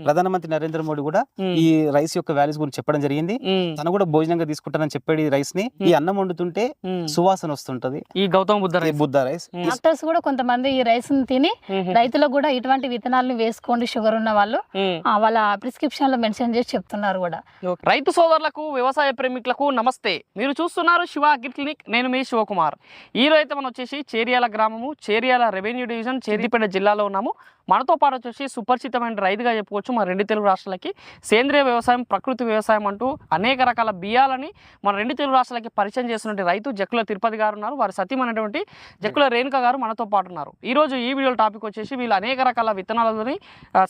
ప్రధానమంత్రి నరేంద్ర మోడీ కూడా ఈ రైస్ యొక్క వాల్యూస్ గురించి చెప్పడం జరిగింది. తను కూడా భోజనంగా తీసుకుంటానని చెప్పాడు ఈ రైస్ ని. ఈ అన్నం వండుతుంటే సువాసన వస్తుంటది ఈ గౌతమ బుద్ధ రైస్. డాక్టర్స్ కూడా కొంతమంది ఈ రైస్ ని తిని రైతులకు కూడా ఇటువంటి విత్తనాలను వేసుకోండి షుగర్ ఉన్న వాళ్ళు వాళ్ళ ప్రిస్క్రిప్షన్ లో మెన్షన్ చేసి చెప్తున్నారు కూడా. రైతు సోదరులకు వ్యవసాయ ప్రేమికులకు నమస్తే. మీరు చూస్తున్నారు శివ అగ్రి క్లినిక్. నేను మీ శివకుమార్. ఈ రోజు అయితే మనం వచ్చేసి చేర్యాల గ్రామము, చేర్యాల రెవెన్యూ డివిజన్, సిద్దిపేట జిల్లాలో ఉన్నాము. మనతో పాటు వచ్చేసి సుపరిచితమైన రైతుగా చెప్పుకోవచ్చు మన రెండు తెలుగు రాష్ట్రాలకి. సేంద్రియ వ్యవసాయం, ప్రకృతి వ్యవసాయం అంటూ అనేక రకాల బియ్యాలని మన రెండు తెలుగు రాష్ట్రాలకి పరిచయం చేస్తున్న రైతు జక్కుల తిరుపతి గారు ఉన్నారు. వారి సతీమైనటువంటి జక్కుల రేణుక గారు మనతో పాటు ఉన్నారు. ఈరోజు ఈ వీడియో టాపిక్ వచ్చేసి వీళ్ళు అనేక రకాల విత్తనాలని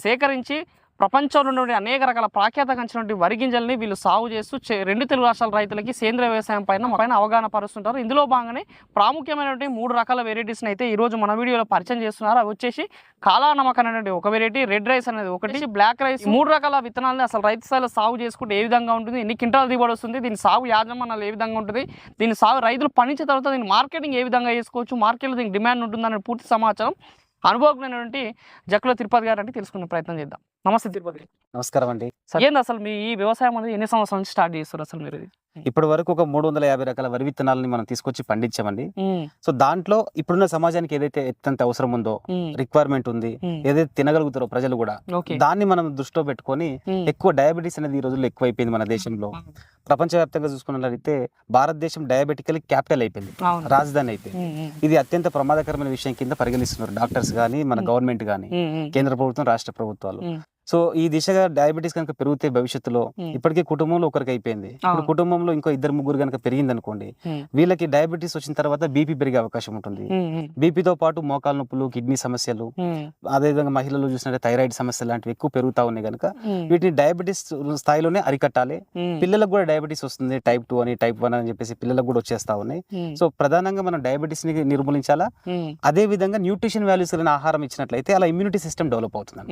సేకరించి ప్రపంచంలో నుండి అనేక రకాల ప్రాఖ్యాతగాంచినటువంటి వరి గింజల్ని వీళ్ళు సాగు చేస్తూ రెండు తెలుగు రాష్ట్రాల రైతులకి సేంద్రియ వ్యవసాయం పైన అవగాహన పరుస్తుంటారు. ఇందులో భాగంగానే ప్రాముఖ్యమైనటువంటి 3 రకాల వెరైటీస్ని అయితే ఈరోజు మన వీడియోలో పరిచయం చేస్తున్నారు. అవి వచ్చేసి కాలా నమక్ అనేటువంటి ఒక వెరైటీ, రెడ్ రైస్ అనేది ఒకటి, బ్లాక్ రైస్. 3 రకాల విత్తనాలని అసలు రైతు స్థాయిలో సాగు చేసుకుంటే ఏ విధంగా ఉంటుంది, ఎన్ని క్వింటాల దిగుబడి వస్తుంది, దీని సాగు యాజమాన్యాలు ఏ విధంగా ఉంటుంది, దీని సాగు రైతులు పండించిన తర్వాత దీని మార్కెటింగ్ ఏ విధంగా చేసుకోవచ్చు, మార్కెట్లో దీనికి డిమాండ్ ఉంటుందనే పూర్తి సమాచారం అనుభవజ్ఞమైనటువంటి జక్కుల తిరుపతి గారు అంటే తెలుసుకునే ప్రయత్నం చేద్దాం. నమస్తే తిరుపతి. నమస్కారం అండి. ఏంది అసలు మీ ఈ వ్యవసాయం అనేది ఎన్ని సంవత్సరాల నుంచి స్టార్ట్ చేస్తారు అసలు మీరు? ఇప్పటి వరకు ఒక 350 రకాల వరి విత్తనాలని మనం తీసుకొచ్చి పండించామండి. సో దాంట్లో ఇప్పుడున్న సమాజానికి ఏదైతే ఎంత అవసరం ఉందో, రిక్వైర్మెంట్ ఉంది, ఏదైతే తినగలుగుతారో ప్రజలు కూడా, దాన్ని మనం దృష్టిలో పెట్టుకొని ఎక్కువ డయాబెటీస్ అనేది ఈ రోజుల్లో ఎక్కువైపోయింది మన దేశంలో. ప్రపంచవ్యాప్తంగా చూసుకున్నట్లయితే భారతదేశం డయాబెటికల్ క్యాపిటల్ అయిపోయింది, రాజధాని అయిపోయింది. ఇది అత్యంత ప్రమాదకరమైన విషయం కింద పరిగణిస్తున్నారు డాక్టర్స్ కానీ, మన గవర్నమెంట్ కానీ, కేంద్ర ప్రభుత్వం, రాష్ట్ర ప్రభుత్వాలు. సో ఈ దిశగా డయాబెటీస్ కనుక పెరిగితే భవిష్యత్తులో, ఇప్పటికే కుటుంబంలో ఒకరికి అయిపోయింది, ఇప్పుడు కుటుంబంలో ఇంకో 2-3 కనుక పెరిగింది అనుకోండి, వీళ్ళకి డయాబెటీస్ వచ్చిన తర్వాత బీపీ పెరిగే అవకాశం ఉంటుంది. బీపీతో పాటు మోకాలు నొప్పులు, కిడ్నీ సమస్యలు, అదేవిధంగా మహిళలు చూసినట్టే థైరాయిడ్ సమస్యలు లాంటివి ఎక్కువ పెరుగుతా ఉన్నాయి కనుక వీటిని డయాబెటీస్ స్థాయిలోనే అరికట్టాలి. పిల్లలకు కూడా డయాబెటీస్ వస్తుంది, టైప్ 2 అని, టైప్ 1 అని చెప్పేసి పిల్లలకు కూడా వచ్చేస్తా ఉన్నాయి. సో ప్రధానంగా మనం డయాబెటీస్ ని నిర్మూలించాలా. అదే విధంగా న్యూట్రిషన్ వాల్యూస్ కలిగిన ఆహారం ఇచ్చినట్లయితే అలా ఇమ్యూనిటీ సిస్టమ్ డెవలప్ అవుతుంది.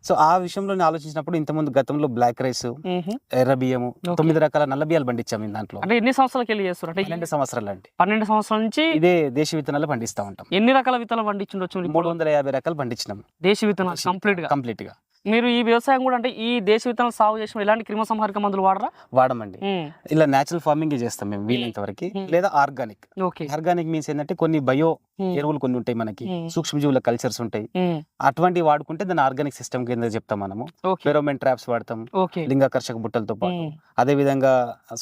సో ఆ విషయంలో ఆలోచించినప్పుడు ఇంతకుముందు గతంలో బ్లాక్ రైస్, ఎర్ర బియ్యము, 9 రకాల నల్ల బియ్యాలు పండించాము. దాంట్లో అంటే ఎన్ని సంవత్సరాలకి వెళ్ళి చేస్తారు? 12 సంవత్సరాలు అండి. 12 సంవత్సరాల నుంచి ఇదే దేశీ విత్తనాలు పండిస్తా ఉంటాం. ఎన్ని రకాల విత్తనాలు పండించవచ్చు? 350 రకాలు పండించినాం దేశీ విత్తనాలు కంప్లీట్ గా. మీరు ఈ వ్యవసాయం కూడా అంటే ఈ దేశ విత్తనాలు సాగు చేసిన ఎలాంటి క్రిమి సంహారక మందులు వాడమండి. ఇలా నేచురల్ ఫార్మింగ్ చేస్తాం మేము వీలైనంత వరకు, లేదా ఆర్గానిక్. ఆర్గానిక్ మీన్స్ ఏంటంటే కొన్ని బయో ఎరువులు కొన్ని ఉంటాయి, మనకి సూక్ష్మజీవుల కల్చర్స్ ఉంటాయి, అటువంటివి వాడుకుంటే దాన్ని ఆర్గానిక్ సిస్టమ్ కింద చెప్తాం మనము. ఫెరోమెన్ ట్రాప్స్ వాడతాం, లింగాకర్షక బుట్టలతో పాటు, అదే విధంగా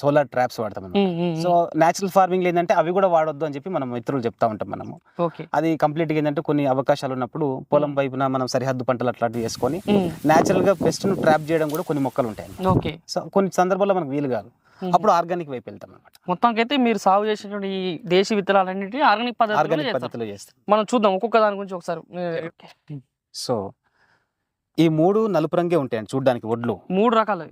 సోలార్ ట్రాప్స్ వాడతాం. సో నేచురల్ ఫార్మింగ్ ఏంటంటే అవి కూడా వాడొద్దు అని చెప్పి మనం మిత్రులు చెప్తా ఉంటాం మనము. అది కంప్లీట్ గా ఏంటంటే కొన్ని అవకాశాలు ఉన్నప్పుడు పొలం వైపున మనం సరిహద్దు పంటలు అట్లాంటివి వేసుకొని నేచురల్ గా పెస్ట్ ను ట్రాప్ చేయడం కూడా కొన్ని మొక్కలు ఉంటాయి. సో కొన్ని సందర్భాల్లో మనకు వీలు కాదు, అప్పుడు ఆర్గానిక్ వైపు వెళ్తాం అనమాట. మొత్తానికి అయితే మీరు సాగు చేసినటువంటి ఈ దేశీ విత్తనాలన్నింటినీ ఆర్గానిక్ పద్ధతిలో చేస్తాం. మనం చూద్దాం ఒక్కొక్క దాని గురించి ఒకసారి. సో ఈ 3 నలుపు రంగే ఉంటాయండి చూడడానికి. వడ్లు 3 రకాలు.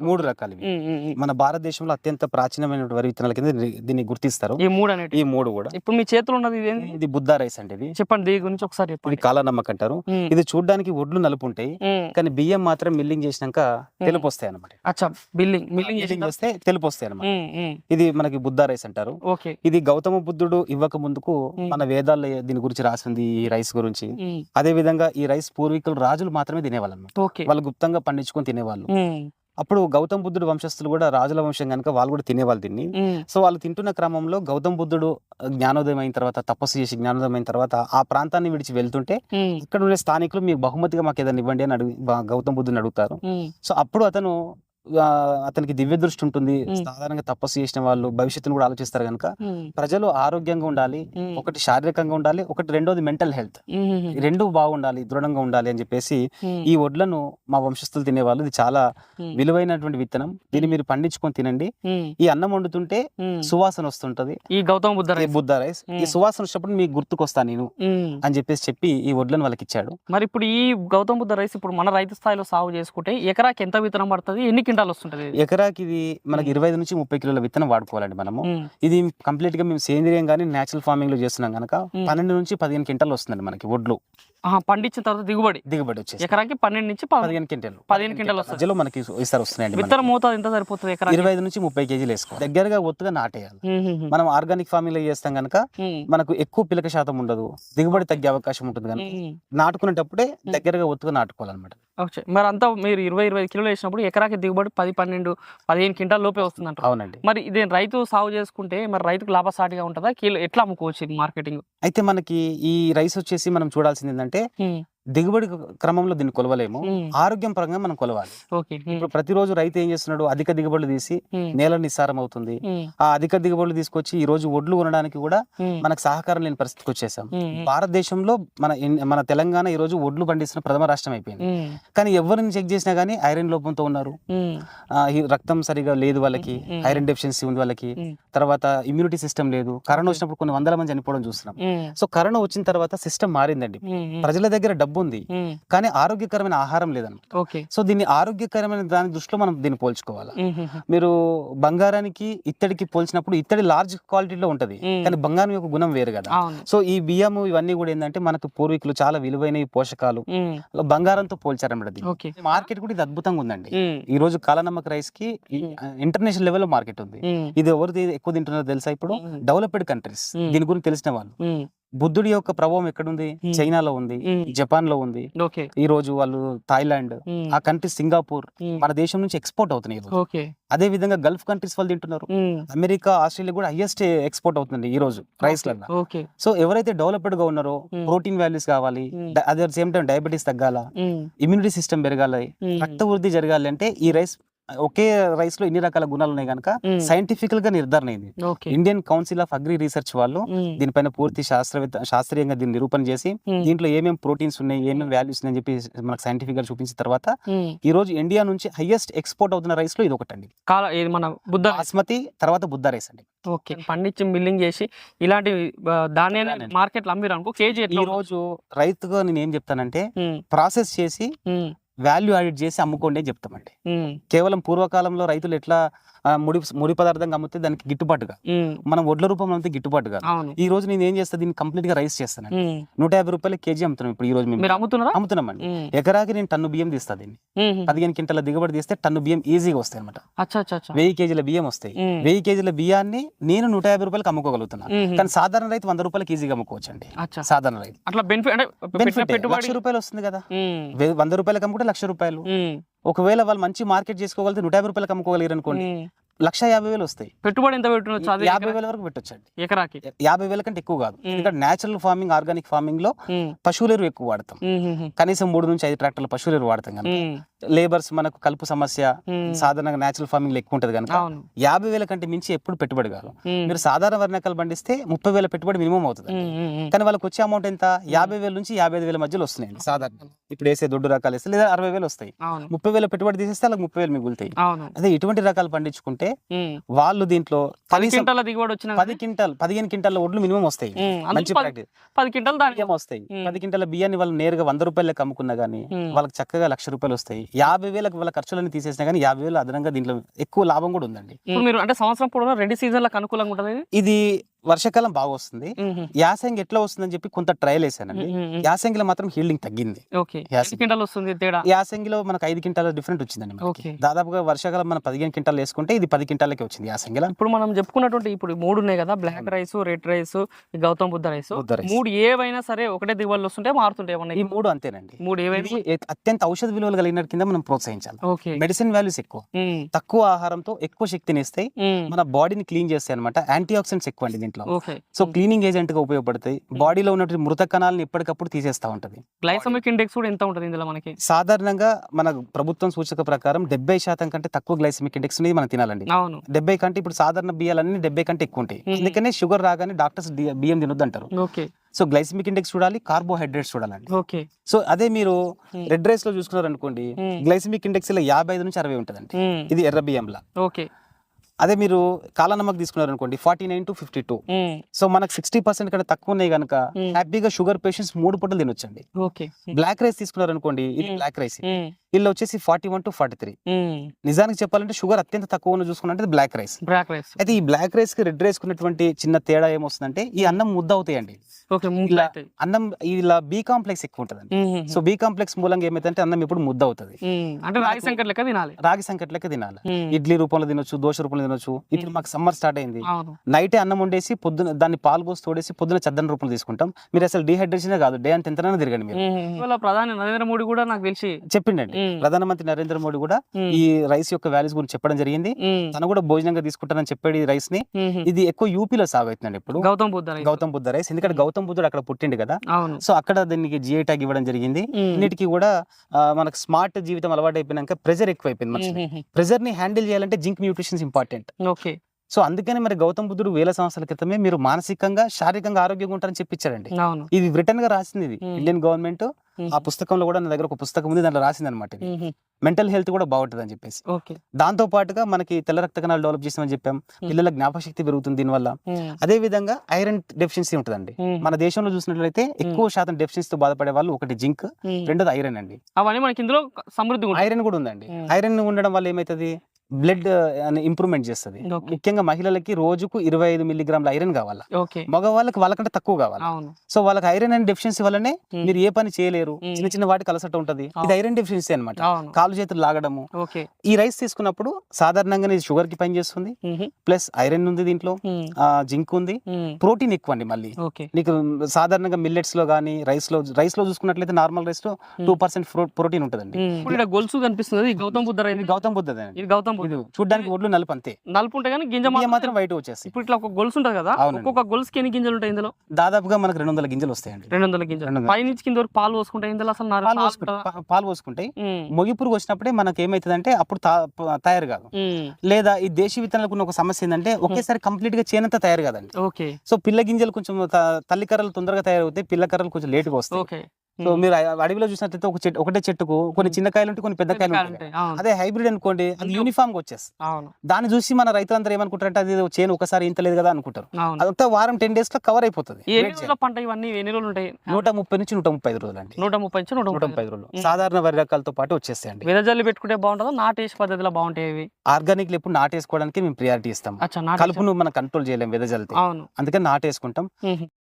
మన భారతదేశంలో అత్యంత ప్రాచీనమైన వరి విత్తనాల కింద దీన్ని గుర్తిస్తారు. ఈ 3 కూడా ఇప్పుడు మీ చేతిలో ఉన్నది ఇది బుద్ధ రైస్ అండి. ఇది చెప్పండి, దీని గురించి ఒకసారి చెప్పండి. ఇది కాలా నమ్మక్ అంటారు. ఇది చూడడానికి వడ్లు నలుపు ఉంటాయి, కానీ బియ్యం మాత్రం మిల్లింగ్ చేసినాక తెలుపు వస్తాయి అనమాట. మిల్లింగ్ చేస్తే తెలుపు వస్తాయి అనమాట. ఇది మనకి బుద్ధ రైస్ అంటారు. ఇది గౌతమ బుద్ధుడు ఇవ్వక ముందుకు మన వేదాల్లో దీని గురించి రాసింది ఈ రైస్ గురించి. అదే విధంగా ఈ రైస్ పూర్వీకులు రాజులు మాత్రమే తినేవాళ్ళు, వాళ్ళు గుప్తంగా పండించుకొని తినేవాళ్ళు. అప్పుడు గౌతమ బుద్ధుడు వంశస్థులు కూడా రాజుల వంశం కనుక వాళ్ళు కూడా తినేవాళ్ళు దీన్ని. సో వాళ్ళు తింటున్న క్రమంలో గౌతమ బుద్ధుడు జ్ఞానోదయం అయిన తర్వాత, తపస్సు చేసి జ్ఞానోదయం అయిన తర్వాత ఆ ప్రాంతాన్ని విడిచి వెళ్తుంటే ఇక్కడ ఉండే స్థానికులు మీకు బహుమతిగా మాకు ఏదైనా ఇవ్వండి అని గౌతమ బుద్ధుని అడుగుతారు. సో అప్పుడు అతనికి దివ్య దృష్టి ఉంటుంది. సాధారణంగా తపస్సు చేసిన వాళ్ళు భవిష్యత్తును కూడా ఆలోచిస్తారు కనుక ప్రజలు ఆరోగ్యంగా ఉండాలి, ఒకటి శారీరకంగా ఉండాలి, ఒకటి రెండోది మెంటల్ హెల్త్, రెండు బాగుండాలి, దృఢంగా ఉండాలి అని చెప్పేసి ఈ వడ్లను మా వంశస్థులు తినేవాళ్ళు. ఇది చాలా విలువైనటువంటి విత్తనం, దీన్ని మీరు పండించుకొని తినండి. ఈ అన్నం వండుతుంటే సువాసన వస్తుంటది, ఈ గౌతమ బుద్ధ రైస్. ఈ సువాసన వచ్చినప్పుడు మీకు గుర్తుకొస్తా నేను అని చెప్పి ఈ వడ్లను వాళ్ళకి ఇచ్చాడు. మరి ఇప్పుడు ఈ గౌతమ బుద్ధ రైస్ ఇప్పుడు మన రైతు స్థాయిలో సాగు చేసుకుంటే ఎకరాకి ఎంత విత్తనం పడుతుంది, ఎన్ని క్వింటాలు వస్తుంటది? ఎకరాకి ఇది మనకి 25 నుంచి 30 కిలోల విత్తనం వాడుకోవాలండి మనము. ఇది కంప్లీట్ గా మేము సేంద్రియం గానీ నేచురల్ ఫార్మింగ్ లో చేస్తున్నాం కనుక 12 నుంచి 15 క్వింటాలు వస్తుందండి మనకి వడ్లు. పండించిన తర్వాత దిగుబడి వచ్చేసి ఎకరాకి 12 నుంచి 15 క్వింటాలు వస్తుంది. మధ్యలో మనకి వస్తున్నాయండి. విత్తనం మోతాదు ఎంత సరిపోతుంది? ఎకరా 25 నుంచి 30 కేజీలు వేసుకోవాలి. దగ్గరగా ఒత్తుగా నాటేయాలి. మనం ఆర్గానిక్ ఫార్మింగ్ లో చేస్తాం కనుక మనకు ఎక్కువ పిలక శాతం ఉండదు, దిగుబడి తగ్గే అవకాశం ఉంటుంది కనుక నాటుకునేటప్పుడే దగ్గరగా ఒత్తుగా నాటుకోవాలన్నమాట. మరి అంతా మీరు 20-25 కిలోలు వేసినప్పుడు ఎకరాకి దిగుబడి 10-12-15 క్వింటాల్ లోపే వస్తుందంట. అవునండి. మరి ఇది రైతు సాగు చేసుకుంటే మరి రైతుకు లాభసాటిగా ఉంటుందా? ఎట్లా అమ్ముకోవచ్చు మార్కెటింగ్? అయితే మనకి ఈ రైస్ వచ్చేసి మనం చూడాల్సింది ఏంటంటే దిగుబడి క్రమంలో దీన్ని కొలవలేము, ఆరోగ్యం పరంగా మనం కొలవాలి. ఇప్పుడు ప్రతిరోజు రైతు ఏం చేస్తున్నాడు, అధిక దిగుబడులు తీసి నేల నిస్సారం అవుతుంది. ఆ అధిక దిగుబడులు తీసుకొచ్చి ఈ రోజు ఒడ్లు కొనడానికి కూడా మనకు సహకారం లేని పరిస్థితికి వచ్చేసాం. భారతదేశంలో మన తెలంగాణ ఈ రోజు ఒడ్లు పండిస్తున్న ప్రథమ రాష్ట్రం అయిపోయింది. కానీ ఎవరిని చెక్ చేసినా గానీ ఐరన్ లోపంతో ఉన్నారు, రక్తం సరిగా లేదు వాళ్ళకి, ఐరన్ డెఫిషియన్సీ ఉంది వాళ్ళకి, తర్వాత ఇమ్యూనిటీ సిస్టమ్ లేదు. కరోనా వచ్చినప్పుడు కొన్ని వందల మంది చనిపోవడం చూస్తున్నాం. సో కరోనా వచ్చిన తర్వాత సిస్టమ్ మారిందండి. ప్రజల దగ్గర డబ్బు ఉంది కానీ ఆరోగ్యకరమైన ఆహారం లేదన్నమాట. సో దీన్ని ఆరోగ్యకరమైన దాని దృష్టిలో మనం దీన్ని పోల్చుకోవాలి. మీరు బంగారానికి ఇత్తడికి పోల్చినప్పుడు ఇత్తడి లార్జ్ క్వాలిటీలో ఉంటది, కానీ బంగారం యొక్క గుణం వేరు కదా. సో ఈ బియ్యము ఇవన్నీ కూడా ఏంటంటే మనకు పూర్వీకులు చాలా విలువైన పోషకాలు బంగారంతో పోల్చారన్నమాట. మార్కెట్ కూడా ఇది అద్భుతంగా ఉందండి. ఈ రోజు కాలనమ్మక రైస్ కి ఇంటర్నేషనల్ లెవెల్ లో మార్కెట్ ఉంది. ఇది ఎవరు ఎక్కువ తింటున్నారో తెలుసా? ఇప్పుడు డెవలప్డ్ కంట్రీస్, దీని గురించి తెలిసిన వాళ్ళు. బుద్ధుడి యొక్క ప్రభావం ఎక్కడుంది? చైనాలో ఉంది, జపాన్ లో ఉంది, ఈ రోజు వాళ్ళు థాయిలాండ్, ఆ కంట్రీ సింగపూర్ మన దేశం నుంచి ఎక్స్పోర్ట్ అవుతున్నాయి. అదే విధంగా గల్ఫ్ కంట్రీస్ వాళ్ళు తింటున్నారు. అమెరికా, ఆస్ట్రేలియా కూడా హైయెస్ట్ ఎక్స్పోర్ట్ అవుతుంది ఈ రోజు రైస్ లలో. సో ఎవరైతే డెవలప్డ్ గా ఉన్నారో, ప్రోటీన్ వాల్యూస్ కావాలి, అదే సేమ్ టైం డయాబెటీస్ తగ్గాల, ఇమ్యూనిటీ సిస్టమ్ పెరగాలి, రక్త వృద్ధి జరగాలి అంటే ఈ రైస్, ఒకే రైస్ లో ఇన్ని రకాల గుణాలు ఉన్నాయి కనుక సైంటిఫికల్ గా నిర్ధారణ అయింది. Indian council of agri research వాళ్ళు దీనిపైన పూర్తి శాస్త్రీయంగా దీన్ని నిరూపణ చేసి దీంట్లో ఏమేమి ప్రోటీన్స్ ఉన్నాయి, ఏమేమి వాల్యూస్ ఉన్నాయని చెప్పి మనకు సైంటిఫిక్ గా చూపించిన తర్వాత ఈ రోజు ఇండియా నుంచి హైయెస్ట్ ఎక్స్పోర్ట్ అవుతున్న రైస్ లో ఇది ఒకటండి. మన బాస్మతి తర్వాత బుద్ధ రైస్ అండి. పండించి మిల్లింగ్ చేసి ఇలాంటి ధాన్యాన్ని మార్కెట్ లో అమ్మిరు అనుకో, కేజీ ఈ రోజు రైతుగా నేను ఏం చెప్తానంటే ప్రాసెస్ చేసి వాల్యూ యాడ్ చేసి అమ్ముకోండి అని చెప్తామండి. కేవలం పూర్వకాలంలో రైతులు ఎట్లా ముడి పదార్థంగా అమ్మితే దానికి గిట్టుబాటుగా, మనం వడ్ల రూపంలో అమ్మితే గిట్టుబాటుగా, ఈ రోజు నేను ఏం చేస్తా, దీన్ని కంప్లీట్ గా రైస్ చేస్తాను. 150 రూపాయలు కేజీ అమ్ముతున్నాం. ఇప్పుడు ఈ రోజు మేము అమ్ముతున్నామండి. ఎకరాకి నేను టన్ను బియ్యం తీస్తా. దీన్ని 15 క్వింటాల దిగుబడి తీస్తే టన్ను బియ్యం ఈజీగా వస్తాయి అనమాట. 1000 కేజీల బియ్యం వస్తాయి. 1000 కేజీల బియ్యాన్ని నేను 150 రూపాయలకు అమ్ముకోగలుగుతున్నాను. కానీ సాధారణ రైతు 100 రూపాయలకి ఈజీగా అమ్ముకోవచ్చు అండి. సాధారణ రైతు అట్లా బెనిఫిట్ 1,00,000 రూపాయలు వస్తుంది కదా. 100 రూపాయలకు అమ్ముకుంటే 1,00,000 రూపాయలు. ఒకవేళ వాళ్ళు మంచి మార్కెట్ చేసుకోగలిగితే 150 రూపాయలకు అమ్ముకోగలిగారు అనుకోండి, 1,50,000 వస్తాయి. పెట్టుబడి ఎంత పెట్టవచ్చు? 50,000 వరకు పెట్టొచ్చండి ఎకరాకి. 50,000 కంటే ఎక్కువ కాదు. ఎందుకంటే నేచురల్ ఫార్మింగ్, ఆర్గానిక్ ఫార్మింగ్ లో పశువుల ఎరువు ఎక్కువ వాడతాం. కనీసం 3 నుంచి 5 ట్రాక్టర్ల పశువుల ఎరువు వాడతాం కనుక లేబర్స్ మనకు కలుపు సమస్య సాధారణంగా నేచురల్ ఫార్మింగ్ లో ఎక్కువ ఉంటది కనుక 50,000 కంటే మించి ఎప్పుడు పెట్టుబడి కాదు. మీరు సాధారణ వర్ణకాలు పండిస్తే 30,000 పెట్టుబడి మినిమం అవుతుంది. కానీ వాళ్ళకి వచ్చే అమౌంట్ ఎంత? 50,000 నుంచి 55,000 మధ్యలో వస్తున్నాయి సాధారణ. ఇప్పుడు వేసే దొడ్డు రకాలు వేస్తే లేదా 60,000 వస్తాయి. 30,000 పెట్టుబడి తీసేస్తే వాళ్ళకి 30,000 మిగులుతాయి. అదే ఇటువంటి రకాలు పండించుకుంటే వాళ్ళు దీంట్లో 15 క్వింటాల వడ్లు మినిమం వస్తాయి. మంచి ప్రాక్టీస్. 10 క్వింటాల బియ్యం వస్తాయి. 10 క్వింటాల బియ్యాన్ని వాళ్ళు నేరుగా 100 రూపాయలకు అమ్ముకున్నా గానీ వాళ్ళకి చక్కగా 1,00,000 రూపాయలు వస్తాయి. 50,000 వాళ్ళ ఖర్చులన్నీ తీసేసినా కానీ 50,000 అదనంగా దీంట్లో ఎక్కువ లాభం కూడా ఉందండి. మీరు అంటే సంవత్సరం పొడవునా 2 సీజన్లకు అనుకూలంగా ఉంటుంది. ఇది వర్షాకాలం బాగా వస్తుంది. యాసంగి ఎట్లా వస్తుందని చెప్పి కొంత ట్రయల్ వేసానండి. యాసంగిలో మాత్రం హీల్డింగ్ తగ్గింది. యాసంగిలో మనకు 5 క్వింటాల డిఫరెంట్ వచ్చిందండి. దాదాపుగా వర్షాకాలం మనం 15 క్వింటాలు వేసుకుంటే ఇది 10 క్వింటాలకే వచ్చింది యాసంగిలో. ఇప్పుడు మనం చెప్పుకున్నటువంటి ఇప్పుడు 3 ఉన్నాయి కదా, black rice, red rice, Gautam Buddha rice. 3 ఏవైనా సరే ఒకటే దిగుబడులు వస్తుంటే మారుతుంటే ఈ 3 అంతేనండి. 3 ఏవైనా అత్యంత ఔషధ విలువలు కలిగిన కింద మనం ప్రోత్సహించాలి. మెడిసిన్ వాల్యూస్ ఎక్కువ, తక్కువ ఆహారంతో ఎక్కువ శక్తిని ఇస్తాయి, మన బాడీని క్లీన్ చేస్తాయి అనమాట. యాంటీ ఆక్సిడెంట్స్ ఎక్కువ అండి దీంట్లో. సో క్లీనింగ్ ఏజెంట్ గా ఉపయోగపడతాయి. బాడీలో ఉన్నటువంటి మృత కణాలను ఎప్పటికప్పుడు తీసేస్తా ఉంటది. గ్లైసెమిక్ ఇండెక్స్ కూడా ఎంత ఉంటుంది ఇందులో మనకి? సాధారణంగా మన ప్రభుత్వం సూచక ప్రకారం 70% కంటే తక్కువ గ్లైసెమిక్ ఇండెక్స్ అనేది మనం తినాలండి. 70 కంటే ఇప్పుడు సాధారణ బియ్యాలన్నీ 70 కంటే ఎక్కువ ఉంటాయి. అందుకనే షుగర్ రాగానే డాక్టర్స్ బియ్యం తినొద్దు అంటారు. సో గ్లైసెమిక్ ఇండెక్స్ చూడాలి, కార్బోహైడ్రేట్స్ చూడాలండి. సో అదే మీరు రెడ్ రైస్ లో చూసుకున్నారు అనుకోండి, గ్లైసెమిక్ ఇండెక్స్ 55 నుంచి 60 ఉంటదండి. ఇది ఎర్ర బియ్యంలా. అదే మీరు కాలానమ్మకు తీసుకున్నారు అనుకోండి 49 to 52. సో మనకు 60% కంటే తక్కువ ఉన్నాయి కనుక హ్యాపీగా షుగర్ పేషెంట్స్ 3 పూటలు తినొచ్చండి. బ్లాక్ రైస్ తీసుకున్నారు అనుకోండి, ఇది బ్లాక్ రైస్, వీళ్ళు వచ్చేసి 41 to 43. నిజానికి చెప్పాలంటే షుగర్ అత్యంత తక్కువ ఉన్న చూసుకున్నట్టు బ్లాక్ రైస్. అయితే ఈ బ్లాక్ రైస్ కి రెడ్ రైస్ కున్నటువంటి చిన్న తేడా ఏమొస్తుందంటే ఈ అన్నం ముద్ద అవుతాయండి. అన్నం ఇలా బి కాంప్లెక్స్ ఎక్కువ ఉంటదండి. సో బి కాంప్లెక్స్ మూలంగా ఏమైతే అన్నం ఇప్పుడు ముద్ద అవుతుంది. అంటే రాగి సంకట్ లెక్క తినాలి. రాగి సంకట్ లెక్క తినాలి. ఇడ్లీ రూపంలో తినొచ్చు, దోశ రూపంలో తినొచ్చు. ఇప్పుడు మాకు సమ్మర్ స్టార్ట్ అయింది, నైటే అన్నం వండేసి పొద్దున దాన్ని పాలు పోసి తోడేసి పొద్దున చద్దన రూపంలో తీసుకుంటాం. మీరు అసలు డిహైడ్రేషన్ కాదు, డే అంత ఎంతనైనా తిరగండి మీరు. ప్రధాని నరేంద్ర మోడీ కూడా నాకు తెలిసి చెప్పిండండి. ప్రధానమంత్రి నరేంద్ర మోడీ కూడా ఈ రైస్ యొక్క వాల్యూస్ గురించి చెప్పడం జరిగింది. తను కూడా భోజనంగా తీసుకుంటానని చెప్పాడు ఈ రైస్ ని. ఇది ఎక్కువ యూపీలో సాగు అవుతుందండి ఇప్పుడు, గౌతమ్ బుద్ధ రైస్. ఎందుకంటే గౌతమ్ బుద్ధుడు అక్కడ పుట్టిండు కదా, సో అక్కడ దీనికి జిఐ ట్యాగ్ ఇవ్వడం జరిగింది. అన్నిటికీ కూడా మనకు స్మార్ట్ జీవితం అలవాటు అయిపోయినాక ప్రెజర్ ఎక్కువ అయిపోయింది మనిషి. ప్రెజర్ ని హ్యాండిల్ చేయాలంటే జింక్ న్యూట్రిషన్స్ ఇంపార్టెంట్. సో అందుకని మరి గౌతమ్ బుద్ధుడు 1000 సంవత్సరాల క్రితమే మీరు మానసికంగా శారీరకంగా ఆరోగ్యంగా ఉంటారని చెప్పించారండి. ఇది రిటర్న్ గా రాసింది, ఇది ఇండియన్ గవర్నమెంట్. ఆ పుస్తకంలో కూడా నా దగ్గర ఒక పుస్తకం ఉంది, దాంట్లో రాసింది అనమాట. మెంటల్ హెల్త్ కూడా బాగుంటుంది అని చెప్పేసి. దాంతో పాటుగా మనకి తెల్ల రక్త కణాలు డెవలప్ చేసామని చెప్పాం. పిల్లల జ్ఞాపక శక్తి పెరుగుతుంది దీనివల్ల. అదే విధంగా ఐరన్ డెఫిషియన్సీ ఉంటుందండి. మన దేశంలో చూసినట్లయితే ఎక్కువ శాతం డెఫిషియన్సీతో బాధపడే వాళ్ళు ఒకటి జింక్, రెండోది ఐరన్ అండి. అవన్నీ మనకి ఇందులో సమృద్ధి ఐరన్ కూడా ఉందండి. ఐరన్ ఉండడం వల్ల ఏమైతుంది, బ్లడ్ ఇంప్రూవ్మెంట్ చేస్తుంది. ముఖ్యంగా మహిళలకి రోజుకు 25 మిల్లీగ్రాముల ఐరన్ కావాలా, మగవాళ్ళకి వాళ్ళకంటే తక్కువ కావాలి. సో వాళ్ళకి ఐరన్ అండ్ డెఫిషియన్సీ వల్లనే మీరు ఏ పని చేయలేరు, చిన్న చిన్న వాటికి అలసట ఉంటది. ఇది ఐరన్ డెఫిషియన్సీ అనమాట. కాలు చేతులు లాగడము. ఈ రైస్ తీసుకున్నప్పుడు సాధారణంగా ఇది షుగర్ కి పని చేస్తుంది, ప్లస్ ఐరన్ ఉంది, దీంట్లో జింక్ ఉంది, ప్రోటీన్ ఎక్కువ అండి. మళ్ళీ నీకు సాధారణంగా మిల్లెట్స్ లో గానీ రైస్ లో చూసుకున్నట్లయితే నార్మల్ రైస్ లో 2% ప్రోటీన్ ఉంటదండి. గొలుసు కనిపిస్తుంది, గౌతమ్ బుద్ధ చూడడానికి ఒడ్లు నలుపు అంతే, నలుపు ఉంటాయి కానీ గింజ మాత్రం వైట్ వచ్చేసి. ఇప్పుడు ఇట్లా ఒక గొలుసు ఉంటుంది కదా, ఒక్కొక్క గొలుసుకి ఎన్ని గింజలు ఉంటాయి ఇందులో? దాదాపుగా మనకు 200 గింజలు వస్తాయండి. 200 గింజలు పై నుంచి కింద వరకు పాలు పోసుకుంటాయి ఇందులో. అసలు పాలు పోసుకుంటాయి. మొగి పురుగు వచ్చినప్పుడే మనకి ఏమైతుందంటే అప్పుడు తయారు కాదు. లేదా ఈ దేశీ విత్తనాలకు ఉన్న ఒక సమస్య ఏంటంటే ఒకేసారి కంప్లీట్ గా చేనంతా తయారు కాదండి. సో పిల్ల గింజలు కొంచెం తల్లి కర్రలు తొందరగా తయారవుతాయి, పిల్ల కర్రలు కొంచెం లేటుగా వస్తాయి. సో మీరు అడవిలో చూసినట్లయితే ఒకటే చెట్టుకు కొన్ని చిన్న కాయలు ఉంటాయి, కొన్ని పెద్ద కాయలు ఉంటాయి. అదే హైబ్రిడ్ అనుకోండి, అది యూనిఫామ్ గా వచ్చేస్తుంది. దాన్ని చూసి మన రైతులందరూ ఏమనుకుంటారంటే అది చేను ఒకసారి ఇంతలేదు కదా అనుకుంటారు. అదంతా వారం 10 days లో కవర్ అయిపోతుంది. 130 నుంచి 135 రోజులు అండి. 135 రోజులు సాధారణ వరి రకాలతో పాటు వచ్చేస్తాయండి. విదజల్లి పెట్టుకుంటే బాగుంటుందా, నాటేసే పద్ధతిలో బాగుంటాయి? ఆర్గానిక్ ఎప్పుడు నాటేసుకోవడానికి మేము ప్రియారిటీ ఇస్తాం. కలుపును మనం కంట్రోల్ చేయలేం విదజల్లితే, అందుకని నాటేసుకుంటాం.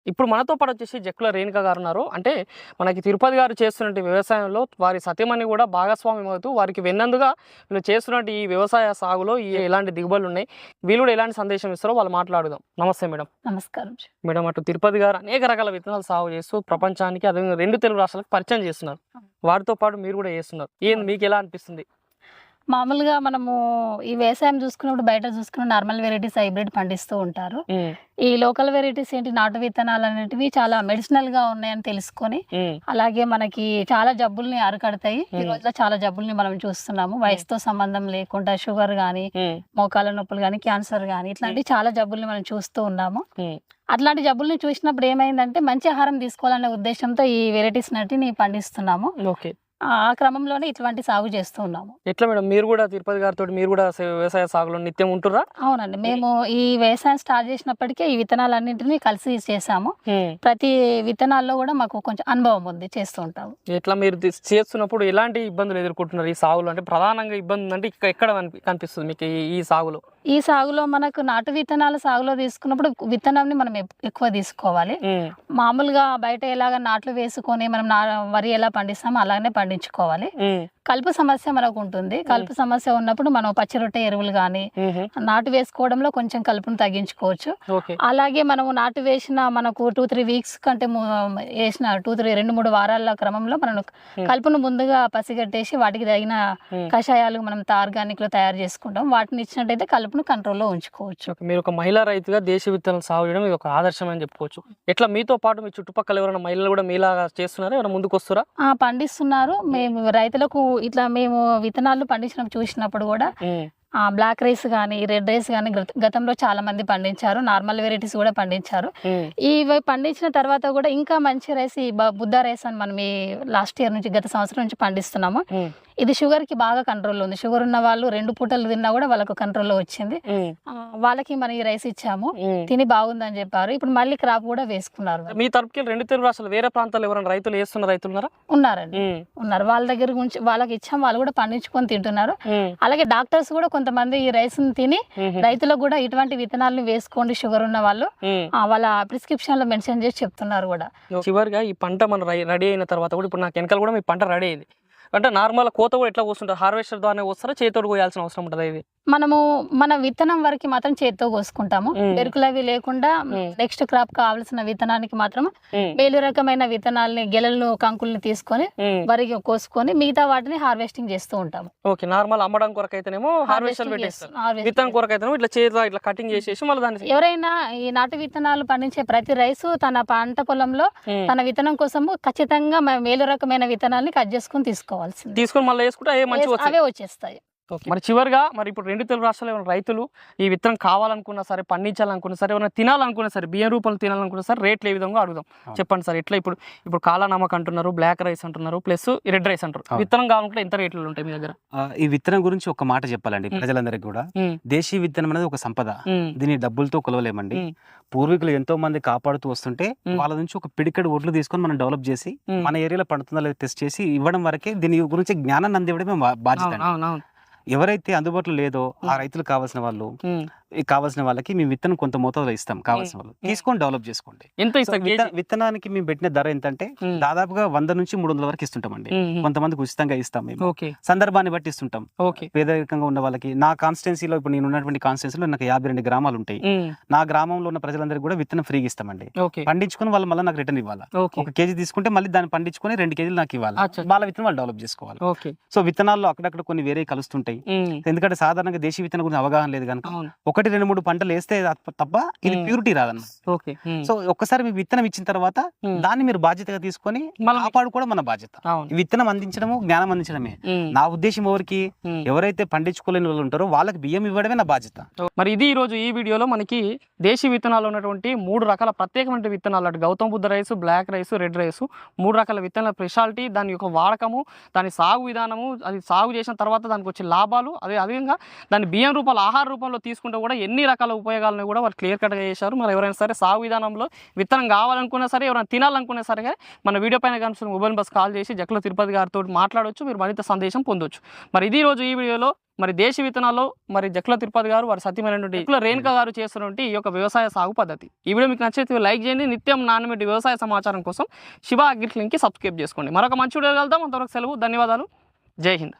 ఇప్పుడు మనతో పాటు వచ్చేసి జక్కుల రేణుక గారు ఉన్నారు. అంటే మనకి తిరుపతి గారు చేస్తున్నట్టు వ్యవసాయంలో వారి సతీమణి కూడా భాగస్వామ్యం అవుతూ వారికి వెన్నందుగా వీళ్ళు చేస్తున్నట్టు ఈ వ్యవసాయ సాగులో ఎలాంటి దిగుబడులు ఉన్నాయి, వీళ్ళు కూడా ఎలాంటి సందేశం ఇస్తారో వాళ్ళు మాట్లాడుదాం. నమస్తే మేడం. నమస్కారం మేడం. అటు తిరుపతి గారు అనేక రకాల విత్తనాలు సాగు చేస్తూ ప్రపంచానికి అదే 2 తెలుగు రాష్ట్రాలకు పరిచయం చేస్తున్నారు. వారితో పాటు మీరు కూడా చేస్తున్నారు. మీకు ఎలా అనిపిస్తుంది? మామూలుగా మనము ఈ వ్యవసాయం చూసుకున్నప్పుడు బయట చూసుకున్న నార్మల్ వెరైటీస్ హైబ్రిడ్ పండిస్తూ ఉంటారు. ఈ లోకల్ వెరైటీస్ ఏంటి, నాటు విత్తనాలు అనేటివి చాలా మెడిసినల్ గా ఉన్నాయని తెలుసుకొని, అలాగే మనకి చాలా జబ్బుల్ని అరికడతాయి. ఈ రోజులో చాలా జబ్బుల్ని మనం చూస్తున్నాము, వయసుతో సంబంధం లేకుండా షుగర్ గానీ, మోకాల నొప్పులు గానీ, క్యాన్సర్ గానీ, ఇట్లాంటి చాలా జబ్బుల్ని మనం చూస్తూ ఉన్నాము. అట్లాంటి జబ్బుల్ని చూసినప్పుడు ఏమైందంటే మంచి ఆహారం తీసుకోవాలనే ఉద్దేశంతో ఈ వెరైటీస్ నటిని పండిస్తున్నాము. ఆ క్రమంలోనే ఇటువంటి సాగు చేస్తూ ఉన్నాము. ఎట్లా మేడం, మీరు కూడా తిరుపతి గారితో మీరు కూడా వ్యవసాయ సాగులో నిత్యం ఉంటురా? అవునండి, మేము ఈ వ్యవసాయం స్టార్ట్ చేసినప్పటికే ఈ విత్తనాలన్నింటినీ కలిసి చేసాము. ప్రతి విత్తనాల్లో కూడా మాకు కొంచెం అనుభవం ఉంది, చేస్తూ ఉంటాము. ఎట్లా మీరు చేస్తున్నప్పుడు ఎలాంటి ఇబ్బందులు ఎదుర్కొంటున్నారు ఈ సాగులో? అంటే ప్రధానంగా ఇబ్బంది అంటే ఎక్కడ కనిపిస్తుంది మీకు ఈ సాగులో? ఈ సాగులో మనకు నాటు విత్తనాల సాగులో తీసుకున్నప్పుడు విత్తనాన్ని మనం ఎక్కువ తీసుకోవాలి. మామూలుగా బయట ఎలాగ నాట్లు వేసుకొని మనం వరి ఎలా పండిస్తామో అలానే పండించుకోవాలి. కలుపు సమస్య మనకు ఉంటుంది. కలుపు సమస్య ఉన్నప్పుడు మనం పచ్చి రొట్టె ఎరువులు కానీ నాటు వేసుకోవడంలో కొంచెం కలుపును తగ్గించుకోవచ్చు. అలాగే మనం నాటు వేసిన మనకు 2-3 weeks కంటే వేసిన 2-3 వారాల క్రమంలో మనం కలుపును ముందుగా పసిగట్టేసి వాటికి తగిన కషాయాలు మనం ఆర్గానిక్ లో తయారు చేసుకుంటాం. వాటిని ఇచ్చినట్టయితే కలుపును కంట్రోల్లో ఉంచుకోవచ్చు. మీరు ఒక మహిళా రైతుగా దేశీ విత్తనాలు సాగు చేయడం ఇది ఒక ఆదర్శం అని చెప్పుకోవచ్చు. ఎట్లా మీతో పాటు మీ చుట్టుపక్కల ఎవరైనా మహిళలు కూడా మీలాగా చేస్తున్నారా, ఎవరైనా ముందుకు వస్తారా? పండిస్తున్నారు. మేము రైతులకు ఇట్లా మేము విత్తనాలు పండించినప్పుడు చూసినప్పుడు కూడా బ్లాక్ రైస్ కానీ, రెడ్ రైస్ కానీ గతంలో చాలా మంది పండించారు. నార్మల్ వెరైటీస్ కూడా పండించారు. ఇవి పండించిన తర్వాత కూడా ఇంకా మంచి రైస్ ఈ బుద్ధ రైస్ అని మనం ఈ లాస్ట్ ఇయర్ నుంచి, గత సంవత్సరం నుంచి పండిస్తున్నాము. ఇది షుగర్ కి బాగా కంట్రోల్ ఉంది. షుగర్ ఉన్న వాళ్ళు 2 పూటలు తిన్నా కూడా వాళ్ళకు కంట్రోల్లో వచ్చింది. వాళ్ళకి మనం ఈ రైస్ ఇచ్చాము, తిని బాగుందని చెప్పారు. ఇప్పుడు మళ్ళీ క్రాప్ కూడా వేసుకున్నారు. మీ తరపుకి 2 తెలుగు రాష్ట్రాలు వేరే ప్రాంతాల్లో ఎవరైనా రైతులు వేస్తున్న రైతులు ఉన్నారండి, ఉన్నారు. వాళ్ళ దగ్గర నుంచి వాళ్ళకి ఇచ్చాం, వాళ్ళు కూడా పండించుకొని తింటున్నారు. అలాగే డాక్టర్స్ కూడా కొంతమంది ఈ రైస్ ని తిని రైతులకు కూడా ఇటువంటి విత్తనాలను వేసుకోండి షుగర్ ఉన్న వాళ్ళు వాళ్ళ ప్రిస్క్రిప్షన్ లో మెన్షన్ చేసి చెప్తున్నారు కూడా. చివరిగా ఈ పంట మనం రెడీ అయిన తర్వాత కూడా ఇప్పుడు నాకు వెనకాల కూడా మీ పంట రెడీ అయింది అంటే నార్మల్ కోత కూడా ఎట్లా కోస్తుంటారు? హార్వెస్టర్ ద్వారా వస్తారా, చేతితో కోయాల్సిన అవసరం ఉంటుంది? ఇది మనము మన విత్తనం వరకు మాత్రం చేతితో కోసుకుంటాము. పెరుకులవి లేకుండా నెక్స్ట్ క్రాప్ కావాల్సిన విత్తనానికి మాత్రం మేలు రకమైన విత్తనాలని గెలలను కంకుల్ని తీసుకొని వరికి కోసుకొని మిగతా వాటిని హార్వెస్టింగ్ చేస్తూ ఉంటాము. ఓకే, నార్మల్ అమ్మడం కొరకు అయితేనేమో హార్వెస్టర్ పెట్టేస్తారు, విత్తనం కొరకు అయితేనేమో ఇట్లా చేతిలో ఇట్లా కటింగ్ చేసేసి మళ్ళీ దాన్ని. ఎవరైనా ఈ నాటు విత్తనాలు పండించే ప్రతి రైతు తన పంట పొలంలో తన విత్తనం కోసము ఖచ్చితంగా మేలు రకమైన విత్తనాలని కట్ చేసుకుని తీసుకోవాల్సింది. తీసుకొని మళ్ళీ వేసుకుంటే అవే వచ్చేస్తాయి. మరి చివరిగా మరి ఇప్పుడు 2 తెలుగు రాష్ట్రాలు ఏమైనా రైతులు ఈ విత్తనం కావాలనుకున్నా సరే, పండించాలనుకున్నా సరే, ఏమైనా తినాలనుకున్నా సరే, బియ్యం రూపంలో తినాలనుకున్నా సరే రేట్లు ఏ విధంగా అడుగుదాం చెప్పండి సార్. ఎట్లా ఇప్పుడు కాలా నమక్ అంటున్నారు, బ్లాక్ రైస్ అంటున్నారు, ప్లస్ రెడ్ రైస్ అంటారు. విత్తనం కావాలంటే ఎంత రేట్లు ఉంటాయి మీ దగ్గర? ఈ విత్తనం గురించి ఒక మాట చెప్పాలండి ప్రజలందరికీ కూడా. దేశీ విత్తనం అనేది ఒక సంపద, దీన్ని డబ్బులతో కొలవలేమండి. పూర్వీకులు ఎంతో మంది కాపాడుతూ వస్తుంటే వాళ్ళ నుంచి ఒక పిడికడు ఒడ్లు తీసుకొని మనం డెవలప్ చేసి మన ఏరియాలో పండుతుందా లేదా టెస్ట్ చేసి ఇవ్వడం వరకే దీని గురించి జ్ఞానాన్ని అందివ్వడమే బాధ్యత. ఎవరైతే అందుబాటులో లేదో ఆ రైతులు కావాల్సిన వాళ్ళకి మేము విత్తనం కొంత మోతాదులో ఇస్తాం. కావాల్సిన వాళ్ళు తీసుకొని డెవలప్ చేసుకోండి. విత్తనానికి మేము పెట్టిన ధర ఎంతంటే దాదాపుగా 100 నుంచి 300 వరకు ఇస్తుంటామండి. కొంతమందికి ఉచితంగా ఇస్తాం మేము, సందర్భాన్ని బట్టి ఇస్తుంటాం. పేదరికంగా ఉన్న వాళ్ళకి, నా కాన్స్టిట్యున్సీలో ఇప్పుడు నేను ఉన్నటువంటి కాన్స్టిట్యున్సీలో నాకు 52 గ్రామాలు ఉంటాయి. నా గ్రామంలో ఉన్న ప్రజలందరికీ కూడా విత్తనం ఫ్రీగా ఇస్తామండి. పండించుకొని వాళ్ళు మళ్ళీ నాకు రిటర్న్ ఇవ్వాలి. 1 కేజీ తీసుకుంటే మళ్ళీ దాన్ని పండించుకొని 2 కేజీలు నాకు ఇవ్వాలి. వాళ్ళ విత్తనం వాళ్ళు డెవలప్ చేసుకోవాలి. సో విత్తనాల్లో అక్కడక్కడ కొన్ని వేరే కలుస్తుంటాయి. ఎందుకంటే సాధారణంగా దేశీ విత్తనం గురించి అవగాహన లేదు కనుక 1, 2, 3 పంటలు వేస్తే తప్ప ఇది ప్యూరిటీ రాదన్నమాట. సో ఒక్కసారి మీకు విత్తనం ఇచ్చిన తర్వాత దాన్ని మీరు బాధ్యతగా తీసుకొని కాపాడుకోవడం మన బాధ్యత. విత్తనం అందించడము జ్ఞానం అందించడమే నా ఉద్దేశం. ఎవరైతే పండించుకోలేని వాళ్ళు ఉంటారో వాళ్ళకి బియ్యం ఇవ్వడమే నా బాధ్యత. మరి ఇది ఈ రోజు ఈ వీడియోలో మనకి దేశీ విత్తనాలు ఉన్నటువంటి 3 రకాల ప్రత్యేకమైన విత్తనాలు అంటే Gautam Buddha rice, black rice, red rice 3 రకాల విత్తనాల స్పెషాలిటీ, దాని యొక్క వాడకము, దాని సాగు విధానము, అది సాగు చేసిన తర్వాత దానికి వచ్చే లాభాలు, అదేవిధంగా దాన్ని బియ్యం రూపంలో ఆహార రూపంలో తీసుకుంటే కూడా ఎన్ని రకాల ఉపయోగాలను కూడా వాళ్ళు క్లియర్ కట్గా చేశారు. మరి ఎవరైనా సరే సాగు విధానంలో విత్తనం కావాలనుకున్నా సరే, ఎవరైనా తినాలనుకున్నా సరే మన వీడియో పైన కనిపిస్తున్న మొబైల్ బస్ కాల్ చేసి జక్ల తిరుపతి గారితో మాట్లాడవచ్చు, మీరు మరింత సందేశం పొందొచ్చు. మరి ఇది రోజు ఈ వీడియోలో మరి దేశీ విత్తనాల్లో మరి జక్ల తిరుపతి గారు వారి సత్యమైనటువంటి జక్ల రేణుక గారు చేస్తున్నటువంటి ఈ యొక్క వ్యవసాయ సాగు పద్ధతి. ఈ వీడియో మీకు నచ్చితే లైక్ చేయండి. నిత్యం నాణ్యమైన వ్యవసాయ సమాచారం కోసం శివ అగ్రిక్లినిక్కి సబ్స్క్రైబ్ చేసుకోండి. మరొక మంచి వీడియో కలుద్దాం. అంతవరకు సెలవు. ధన్యవాదాలు. జై హింద్.